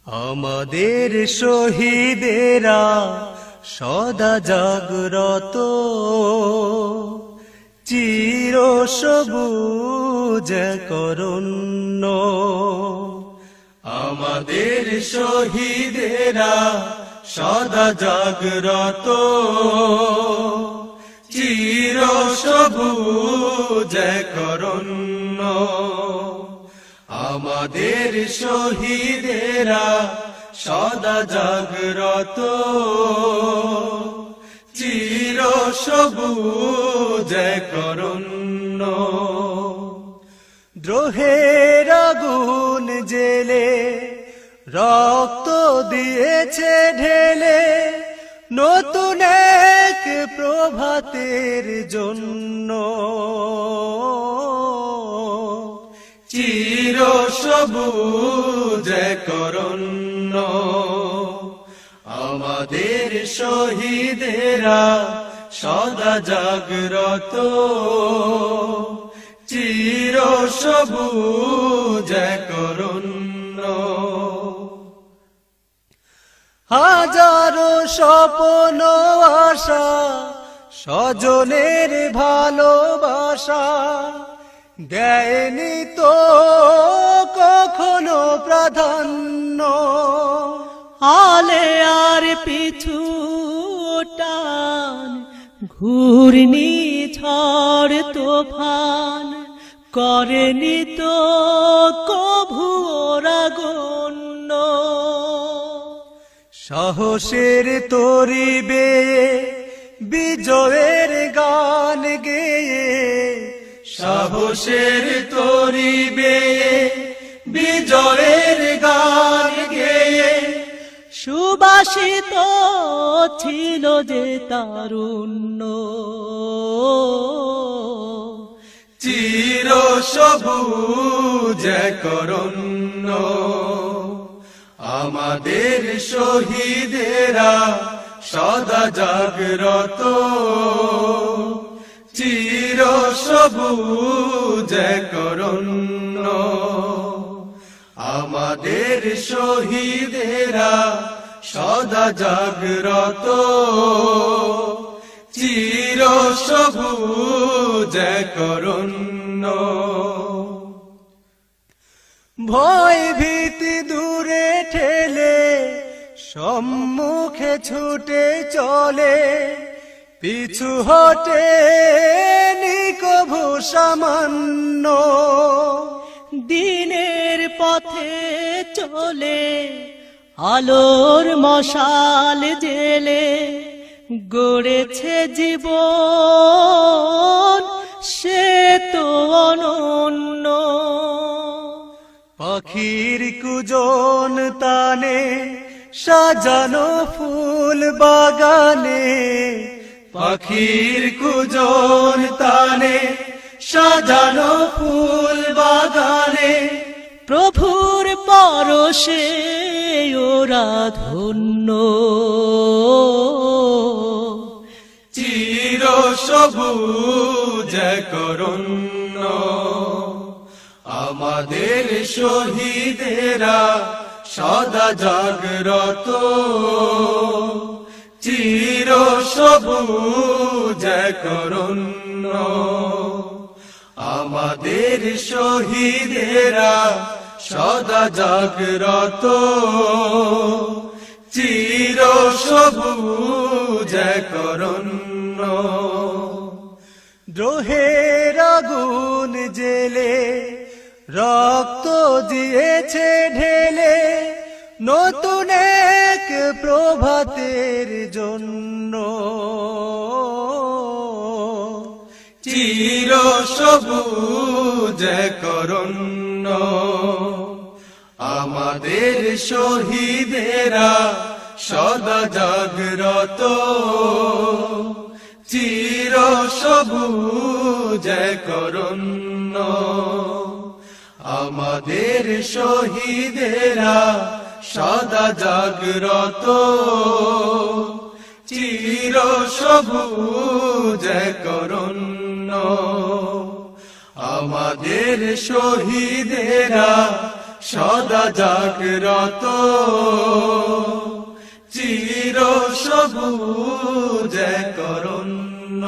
আমাদের শহীদেরা সদা জাগ্রত, চির সবুজ করুণ্য। আমাদের শহীদেরা সদা জাগ্রত, চির সবুজ করুণ্য। আমাদের শহীদেরা সদা জাগ্রত, চির সবুজ করুণ্য। দ্রোহের আগুন জেলে রক্ত দিয়েছে ঢেলে, নতুন এক প্রভাতের জন্য। চির সবুজ করুণ্য। আমাদের শহীদেরা সদা জাগ্রত, চির সবুজ করুণ্য। হাজারো স্বপ্ন আশা, স্বজনের ভালোবাসা দেয়নি তো কখনো প্রাধান্য। আলে আর পিছু টান, ঘূর্ণি ঝড় তুফান করেনি তো কভু গণ্য। সাহসের তরি বেয়ে বিজয়ের গান গেয়ে, সাহসের তরি বেয়ে বিজয়ের গান গেয়ে, সুবাসিত ছিল যে তারুণ্য। চির সবুজ করুণ্য। আমাদের শহীদেরা সদা জাগ্রত, চির সবুজ করুণ্য। আমাদের শহীদেরা সদা জাগ্রত, চির সবুজ করুণ্য। ভয় ভীতি দূরে ঠেলে সম্মুখে ছুটে চলে, পিছু হটে কভু সামান্য। দিনের পথে চলে আলোর মশাল জেলে, গড়েছে জীবন সে তো অনন্য। পাখির কুজন তানে সাজানো ফুল বাগানে, পাখির কুজন তানে সাজানো ফুল বাগানে, প্রভুর পরশে ওরা ধন্য। চির সবুজ করুণ্য। আমাদের শহীদেরা সদা জাগ্রত, চির সবুজ করুণ্য। আমাদের শহীদেরা সদা জাগ্রত, চির সবুজ করুণ্য। দ্রোহের আগুন জেলে রক্ত দিয়েছে ঢেলে, নতুন এক প্রভাতের জন্য। চির সবুজ করুণ্য। আমাদের শহীদেরা সদা জাগ্রত, চির সবুজ করুণ্য। আমাদের শহীদেরা সদা জাগ্রত, চির সবুজ করুণ্য। আমাদের শহীদেরা সদা জাগ্রত চির সবুজ এক অরণ্য